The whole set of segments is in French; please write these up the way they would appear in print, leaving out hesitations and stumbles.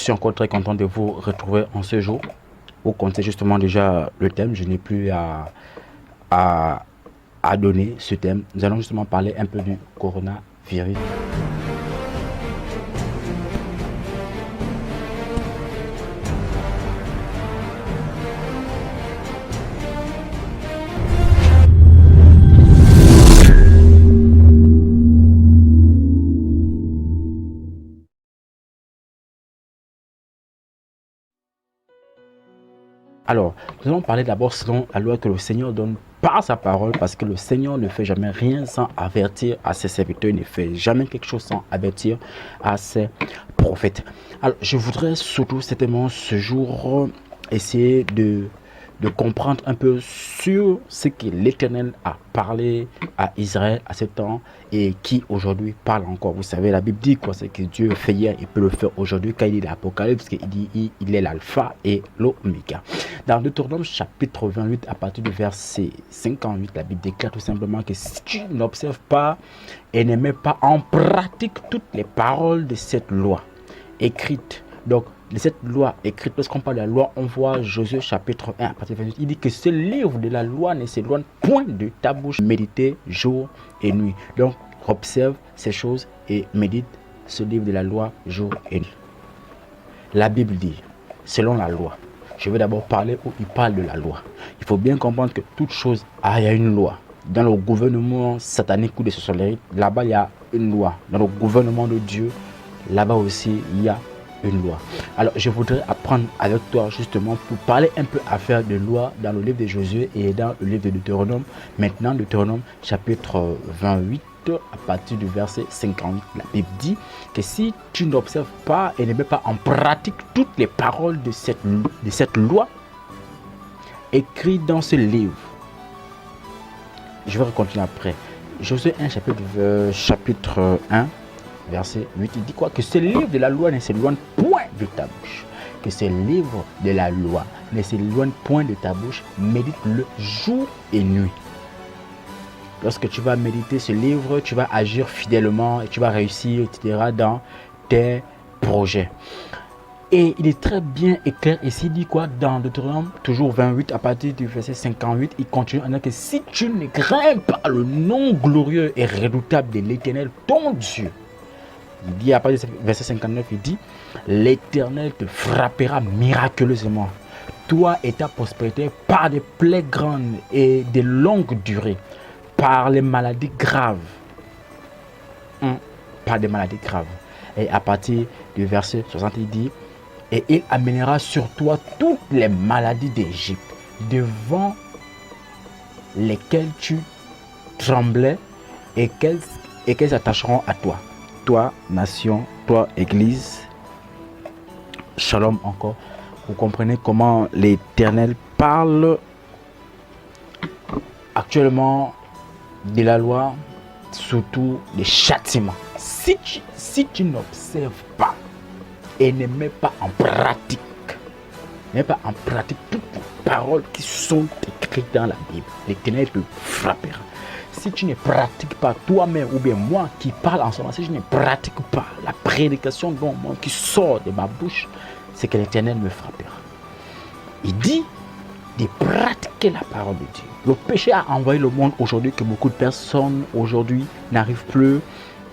suis encore très content de vous retrouver en ce jour. Vous connaissez justement déjà le thème, je n'ai plus à, à donner ce thème. Nous allons justement parler un peu du coronavirus. Alors, nous allons parler d'abord selon la loi que le Seigneur donne par sa parole, parce que le Seigneur ne fait jamais rien sans avertir à ses serviteurs, il ne fait jamais quelque chose sans avertir à ses prophètes. Alors, je voudrais surtout certainement ce jour essayer de comprendre un peu sur ce que l'Éternel a parlé à Israël à ce temps et qui aujourd'hui parle encore. Vous savez, la Bible dit quoi? C'est que Dieu fait hier, il peut le faire aujourd'hui. Quand il dit l'Apocalypse, il dit il est l'alpha et l'oméga. Dans Deutéronome chapitre 28, à partir du verset 58, la Bible déclare tout simplement que si tu n'observes pas et ne mets pas en pratique toutes les paroles de cette loi écrite, donc de cette loi écrite, lorsqu'on parle de la loi, on voit Josué chapitre 1 à partir de 28, il dit que ce livre de la loi ne s'éloigne point de ta bouche, méditer jour et nuit. Donc observe ces choses et médite ce livre de la loi jour et nuit. La Bible dit, selon la loi, je vais d'abord parler où il parle de la loi. Il faut bien comprendre que toute chose il y a une loi. Dans le gouvernement satanique ou de sorcellerie, là-bas il y a une loi. Dans le gouvernement de Dieu, là-bas aussi il y a une loi. Alors je voudrais apprendre avec toi justement pour parler un peu affaire de loi dans le livre de Josué et dans le livre de Deutéronome. Maintenant Deutéronome chapitre 28 à partir du verset 58, la Bible dit que si tu n'observes pas et ne mets pas en pratique toutes les paroles de cette loi écrites dans ce livre, je vais continuer après. Josué 1 chapitre 1 verset 8, il dit quoi? Que ce livre de la loi ne s'éloigne point de ta bouche. Que ce livre de la loi ne s'éloigne point de ta bouche. Médite-le jour et nuit. Lorsque tu vas méditer ce livre, tu vas agir fidèlement et tu vas réussir, etc. dans tes projets. Et il est très bien et clair ici, il dit quoi? Dans Deutéronome, toujours 28, à partir du verset 58, il continue en disant que si tu ne crains pas le nom glorieux et redoutable de l'Éternel, ton Dieu, il dit à partir du verset 59, il dit, l'Éternel te frappera miraculeusement, toi et ta prospérité, par des plaies grandes et de longue durée, par les maladies graves. Par des maladies graves. Et à partir du verset 60, il dit, et il amènera sur toi toutes les maladies d'Égypte, devant lesquelles tu tremblais et qu'elles s'attacheront à toi. Toi, nation, toi, église, shalom encore. Vous comprenez comment l'Éternel parle actuellement de la loi, surtout des châtiments. Si tu n'observes pas et ne mets pas en pratique, toutes les paroles qui sont écrites dans la Bible, l'Éternel te frappera. Si tu ne pratiques pas toi-même ou bien moi qui parle en ce moment, si je ne pratique pas la prédication qui sort de ma bouche, c'est que l'Éternel me frappera. Il dit de pratiquer la parole de Dieu. Le péché a envahi le monde aujourd'hui, que beaucoup de personnes aujourd'hui n'arrivent plus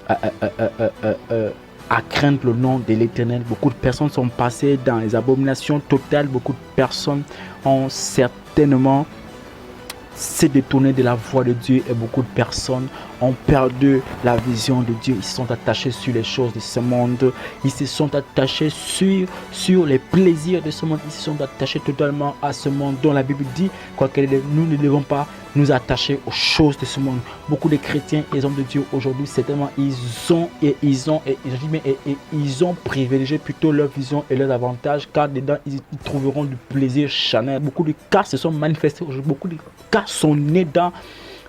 à craindre le nom de l'Éternel. Beaucoup de personnes sont passées dans les abominations totales. Beaucoup de personnes ont certainement s'est détourné de la voie de Dieu et beaucoup de personnes ont perdu la vision de Dieu. Ils se sont attachés sur les choses de ce monde. Ils se sont attachés sur les plaisirs de ce monde. Ils se sont attachés totalement à ce monde dont la Bible dit que nous ne devons pas nous attacher aux choses de ce monde. Beaucoup de chrétiens et les hommes de Dieu aujourd'hui, certainement, ils ont privilégié plutôt leur vision et leurs avantages, car dedans, ils trouveront du plaisir charnel. Beaucoup de cas se sont manifestés aujourd'hui. Beaucoup de cas sont nés dans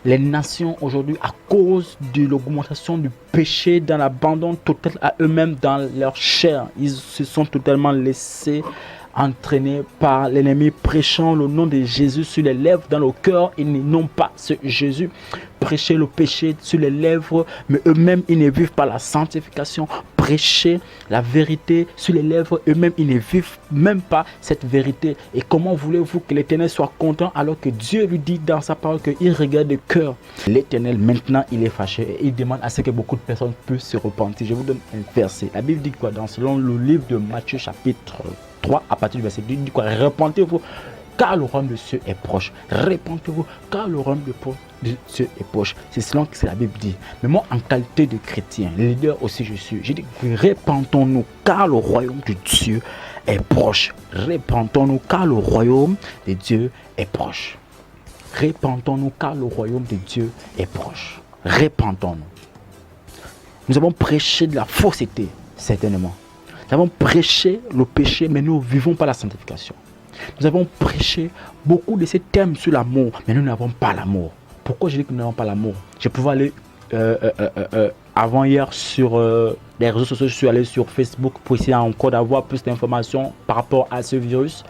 les nations aujourd'hui à cause de l'augmentation du péché, dans l'abandon total à eux-mêmes, dans leur chair. Ils se sont totalement laissés entraînés par l'ennemi, prêchant le nom de Jésus sur les lèvres, dans le cœur. Ils n'ont pas ce Jésus. Prêcher le péché sur les lèvres, mais eux-mêmes, ils ne vivent pas la sanctification. prêcher la vérité sur les lèvres, eux-mêmes ils ne vivent même pas cette vérité. Et comment voulez-vous que l'Éternel soit content alors que Dieu lui dit dans sa parole qu'il regarde le cœur? L'Éternel maintenant il est fâché et il demande à ce que beaucoup de personnes puissent se repentir. Je vous donne un verset. La Bible dit quoi? Selon le livre de Matthieu chapitre 3 à partir du verset 2, il dit quoi? Repentez-vous car le royaume de Dieu est proche. Repentez-vous car le royaume de Dieu est proche. C'est cela que la Bible dit. Mais moi, en qualité de chrétien, leader aussi je suis, j'ai dit repentons-nous car le royaume de Dieu est proche. Repentons-nous car le royaume de Dieu est proche. Repentons-nous car le royaume de Dieu est proche. Repentons-nous. Nous avons prêché de la fausseté, certainement. Nous avons prêché le péché, mais nous ne vivons pas la sanctification. Nous avons prêché beaucoup de ces thèmes sur l'amour, mais nous n'avons pas l'amour. Pourquoi je dis que nous n'avons pas l'amour? Je pouvais aller avant-hier sur les réseaux sociaux, je suis allé sur Facebook pour essayer encore d'avoir plus d'informations par rapport à ce virus.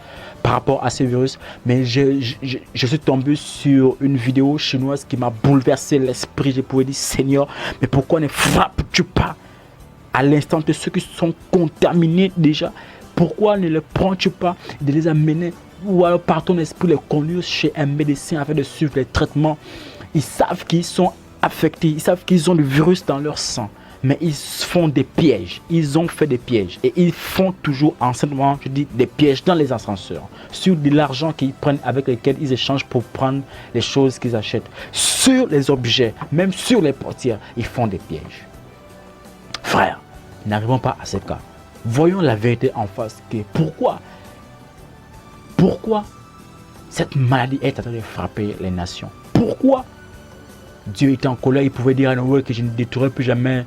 Mais je suis tombé sur une vidéo chinoise qui m'a bouleversé l'esprit. Je pouvais dire, Seigneur, mais pourquoi ne frappes-tu pas à l'instant de ceux qui sont contaminés déjà? Pourquoi ne les prends-tu pas de les amener ou alors par ton esprit les conduire chez un médecin afin de suivre les traitements? Ils savent qu'ils sont affectés, ils savent qu'ils ont le virus dans leur sang, mais ils font des pièges. Ils ont fait des pièges et ils font toujours enseignement, je dis des pièges dans les ascenseurs, sur de l'argent qu'ils prennent avec lesquels ils échangent pour prendre les choses qu'ils achètent, sur les objets, même sur les portières, ils font des pièges. Frères, n'arrivons pas à ce cas. Voyons la vérité en face. Pourquoi cette maladie est en train de frapper les nations? Pourquoi Dieu était en colère? Il pouvait dire à Noël que je ne détruirai plus jamais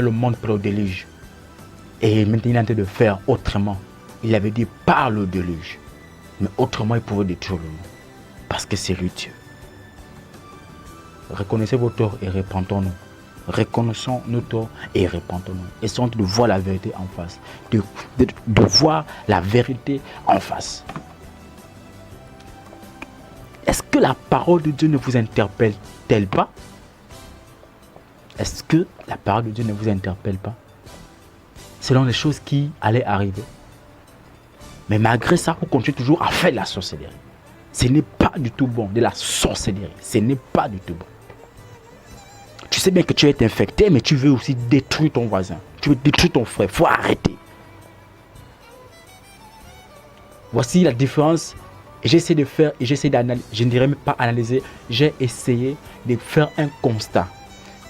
le monde pour le déluge. Et maintenant il est en train de faire autrement. Il avait dit par le déluge. Mais autrement il pouvait détruire le monde. Parce que c'est lui Dieu. Reconnaissez vos torts et repentons-nous. Reconnaissons nos torts et repentons-nous. Essayons de voir la vérité en face. De voir la vérité en face. Est-ce que la parole de Dieu ne vous interpelle-t-elle pas? Est-ce que la parole de Dieu ne vous interpelle pas? Selon les choses qui allaient arriver. Mais malgré ça, vous continuez toujours à faire de la sorcellerie. Ce n'est pas du tout bon, de la sorcellerie. Ce n'est pas du tout bon. Tu sais bien que tu es infecté, mais tu veux aussi détruire ton voisin. Tu veux détruire ton frère. Il faut arrêter. Voici la différence. Et j'essaie de faire, et j'essaie d'analyser, je ne dirais même pas analyser, j'ai essayé de faire un constat.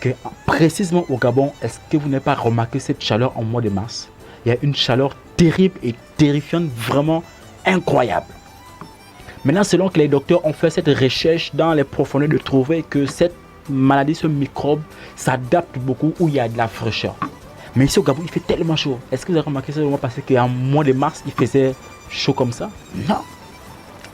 Que précisément au Gabon, est-ce que vous n'avez pas remarqué cette chaleur en mois de mars? Il y a une chaleur terrible et terrifiante, vraiment incroyable. Maintenant, selon que les docteurs ont fait cette recherche dans les profondeurs de trouver que cette maladie, ce microbe s'adapte beaucoup où il y a de la fraîcheur. Mais ici au Gabon, il fait tellement chaud. Est-ce que vous avez remarqué ça parce qu'en mois de mars, il faisait chaud comme ça? Non.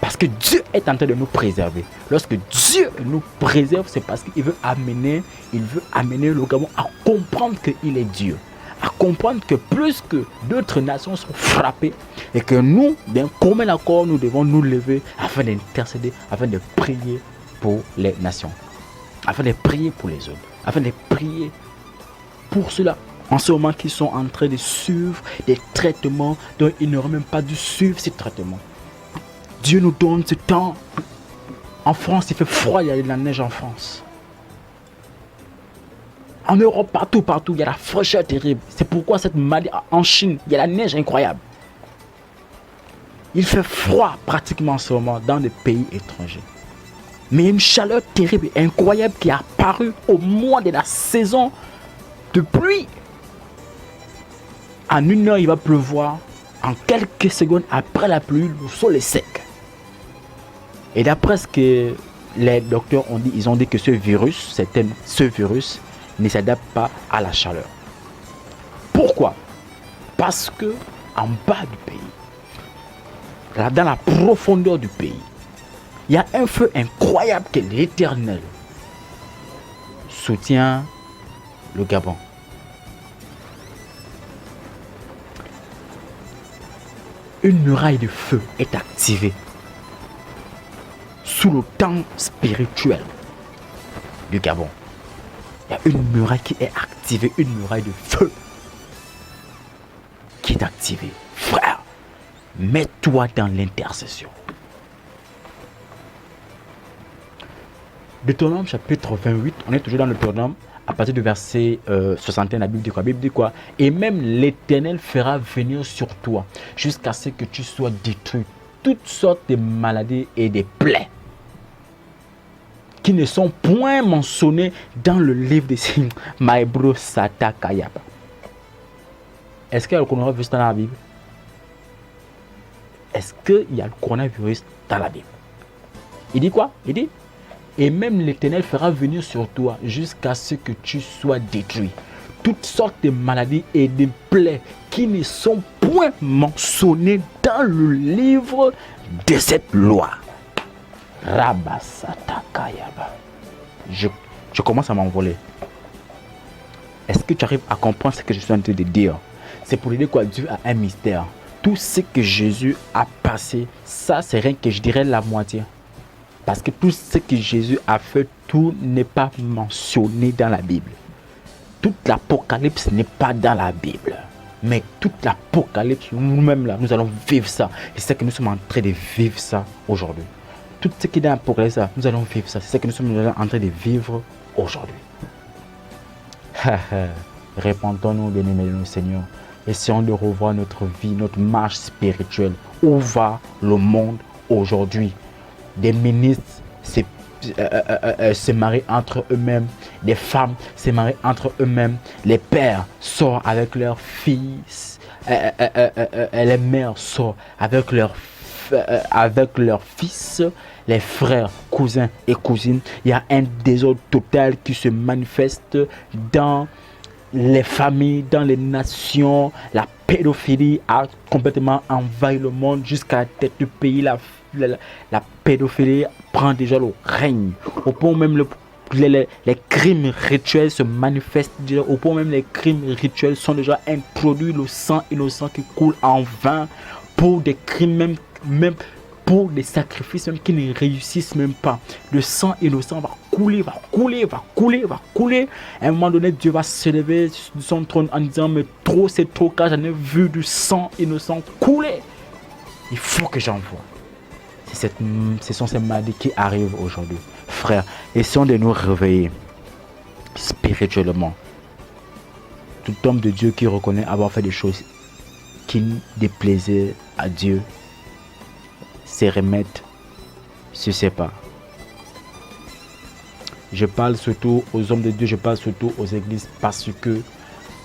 Parce que Dieu est en train de nous préserver. Lorsque Dieu nous préserve, c'est parce qu'il veut amener le Gabon à comprendre qu'il est Dieu. À comprendre que plus que d'autres nations sont frappées et que nous, d'un commun accord, nous devons nous lever afin d'intercéder, afin de prier pour les nations. Afin de prier pour les autres, afin de prier pour ceux-là, en ce moment qui sont en train de suivre des traitements dont ils n'auraient même pas dû suivre ces traitements. Dieu nous donne ce temps. En France, il fait froid, il y a de la neige en France. En Europe, partout, il y a la fraîcheur terrible. C'est pourquoi cette maladie, en Chine, il y a la neige incroyable. Il fait froid pratiquement en ce moment dans des pays étrangers. Mais il y a une chaleur terrible et incroyable qui est apparue au mois de la saison de pluie. En une heure, il va pleuvoir. En quelques secondes après la pluie, le sol est sec. Et d'après ce que les docteurs ont dit, ils ont dit que ce virus ne s'adapte pas à la chaleur. Pourquoi? Parce que en bas du pays, dans la profondeur du pays, il y a un feu incroyable que l'Éternel soutient le Gabon. Une muraille de feu est activée sous le temps spirituel du Gabon. Il y a une muraille qui est activé une muraille de feu qui est activée. Frère, mets-toi dans l'intercession. Deutéronome chapitre 28, on est toujours dans le Deutéronome, à partir du verset 61, la Bible dit quoi? La Bible dit quoi? Et même l'Éternel fera venir sur toi jusqu'à ce que tu sois détruit toutes sortes de maladies et de plaies qui ne sont point mentionnées dans le livre des signes. Maebro Sata Kayaba. Est-ce qu'il y a le coronavirus dans la Bible? Est-ce qu'il y a le coronavirus dans la Bible? Il dit quoi? Il dit, et même l'Éternel fera venir sur toi jusqu'à ce que tu sois détruit. Toutes sortes de maladies et de plaies qui ne sont point mentionnées dans le livre de cette loi. Rabasata Kayaba. Je commence à m'envoler. Est-ce que tu arrives à comprendre ce que je suis en train de dire? C'est pour dire quoi? Dieu a un mystère. Tout ce que Jésus a passé, ça c'est rien que je dirais la moitié. Parce que tout ce que Jésus a fait, tout n'est pas mentionné dans la Bible. Toute l'Apocalypse n'est pas dans la Bible. Mais toute l'Apocalypse, nous-mêmes là, nous allons vivre ça. Et c'est ce que nous sommes en train de vivre ça aujourd'hui. Tout ce qui est dans l'Apocalypse, nous allons vivre ça. C'est ce que nous sommes en train de vivre aujourd'hui. Répandons-nous, bien-aimés de Seigneur. Essayons de revoir notre vie, notre marche spirituelle. Où va le monde aujourd'hui? Des ministres se marient entre eux-mêmes. Des femmes se marient entre eux-mêmes. Les pères sortent avec leurs fils. Les mères sortent avec leurs fils. Les frères, cousins et cousines. Il y a un désordre total qui se manifeste dans les familles, dans les nations. La pédophilie a complètement envahi le monde jusqu'à la tête du pays. La pédophilie prend déjà le règne. Au point où même les crimes rituels se manifestent déjà. Au point où même les crimes rituels sont déjà introduits. Le sang innocent qui coule en vain pour des crimes même pour des sacrifices même qui ne réussissent même pas. Le sang innocent va couler, va couler, va couler, va couler. À un moment donné, Dieu va se lever de son trône en disant, mais trop, c'est trop, car j'en ai vu du sang innocent couler. Il faut que j'envoie. Ce sont ces maladies qui arrivent aujourd'hui. Frères, essayons de nous réveiller spirituellement. Tout homme de Dieu qui reconnaît avoir fait des choses qui déplaisaient à Dieu se remettre sur ses pas. Je parle surtout aux hommes de Dieu, je parle surtout aux églises, parce que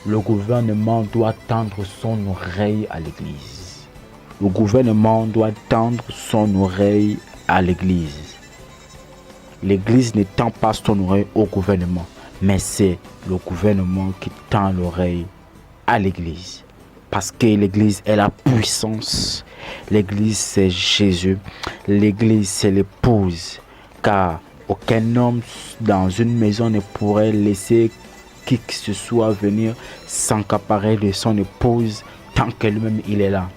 le gouvernement doit tendre son oreille à l'église. Le gouvernement doit tendre son oreille à l'église. L'église ne tend pas son oreille au gouvernement, mais c'est le gouvernement qui tend l'oreille à l'église. Parce que l'église est la puissance. L'église c'est Jésus. L'église c'est l'épouse. Car aucun homme dans une maison ne pourrait laisser qui que ce soit venir s'accaparer de son épouse tant que lui-même il est là.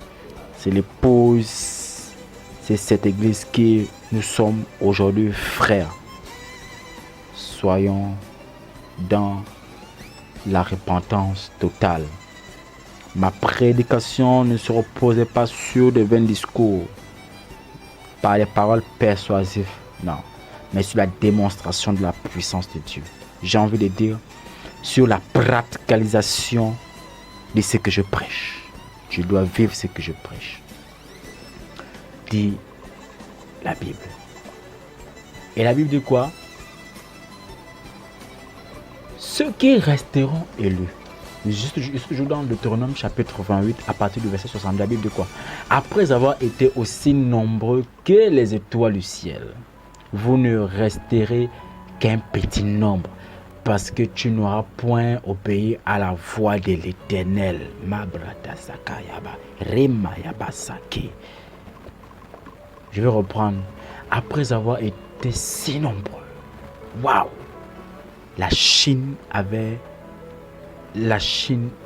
C'est l'épouse. C'est cette église qui nous sommes aujourd'hui frères. Soyons dans la repentance totale. Ma prédication ne se reposait pas sur de vains discours, par les paroles persuasives, non, mais sur la démonstration de la puissance de Dieu. J'ai envie de dire, sur la praticalisation de ce que je prêche. Je dois vivre ce que je prêche. Dit la Bible. Et la Bible dit quoi? Ceux qui resteront élus. Juste toujours dans le Deutéronome chapitre 28 à partir du verset 60, la Bible dit quoi? Après avoir été aussi nombreux que les étoiles du ciel, vous ne resterez qu'un petit nombre, parce que tu n'auras point obéi à la voix de l'Éternel. Je vais reprendre. Après avoir été si nombreux. Waouh! La Chine,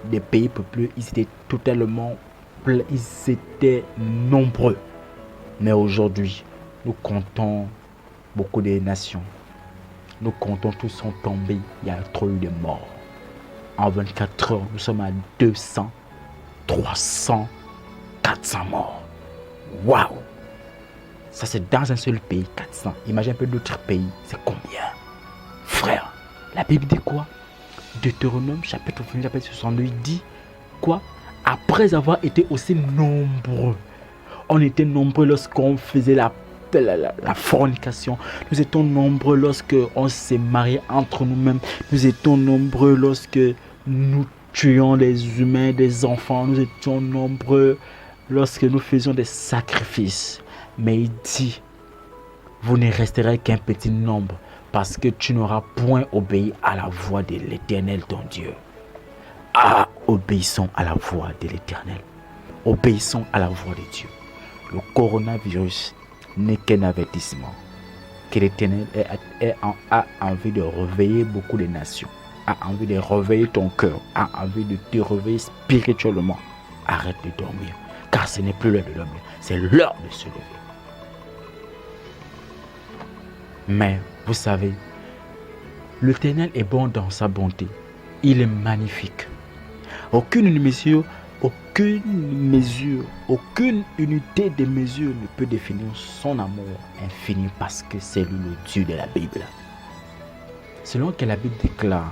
des pays peuplés, ils étaient totalement pleins, ils étaient nombreux. Mais aujourd'hui, nous comptons beaucoup de nations. Nous comptons tous sont tombés, il y a trop eu de morts en 24 heures, nous sommes à 200, 300, 400 morts. Waouh! Ça, c'est dans un seul pays, 400. Imagine un peu d'autres pays, c'est combien? Frère, la Bible dit quoi? Deutéronome, chapitre 62, dit quoi? Après avoir été aussi nombreux, on était nombreux lorsqu'on faisait la fornication. Nous étions nombreux lorsque on s'est marié entre nous-mêmes. Nous étions nombreux lorsque nous tuions les humains, des enfants. Nous étions nombreux lorsque nous faisions des sacrifices. Mais il dit, vous ne resterez qu'un petit nombre parce que tu n'auras point obéi à la voix de l'Éternel ton Dieu. Ah, obéissons à la voix de l'Éternel. Obéissons à la voix de Dieu. Le coronavirus n'est qu'un avertissement que l'Éternel a envie de réveiller beaucoup de nations, a envie de réveiller ton cœur, a envie de te réveiller spirituellement. Arrête de dormir, car ce n'est plus l'heure de dormir, c'est l'heure de se lever. Mais vous savez, l'Éternel est bon dans sa bonté, il est magnifique. Aucune unité de mesure ne peut définir son amour infini parce que c'est lui le Dieu de la Bible. Selon que la Bible déclare,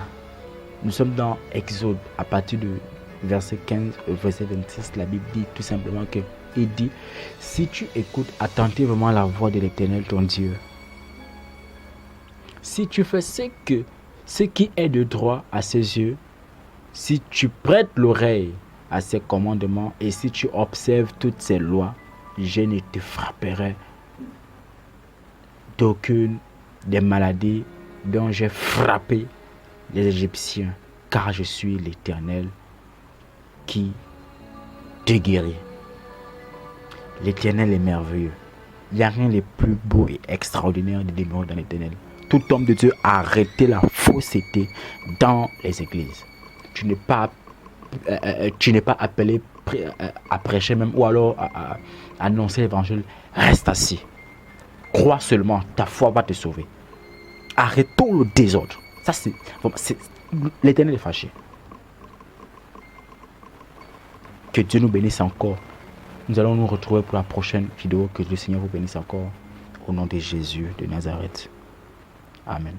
nous sommes dans Exode à partir de verset 15 au verset 26, la Bible dit tout simplement que il dit, si tu écoutes attentivement la voix de l'Éternel ton Dieu, si tu fais ce qui est de droit à ses yeux, si tu prêtes l'oreille à ses commandements et si tu observes toutes ses lois, je ne te frapperai d'aucune des maladies dont j'ai frappé les Égyptiens, car je suis l'Éternel qui te guérit. L'Éternel est merveilleux. Il n'y a rien de plus beau et extraordinaire de demeurer dans l'Éternel. Tout homme de Dieu a arrêté la fausseté dans les églises. Tu n'es pas appelé à prêcher même ou alors à annoncer l'évangile. Reste assis. Crois seulement, ta foi va te sauver. Arrêtons le désordre. Ça, l'Éternel est fâché. Que Dieu nous bénisse encore. Nous allons nous retrouver pour la prochaine vidéo. Que le Seigneur vous bénisse encore. Au nom de Jésus de Nazareth. Amen.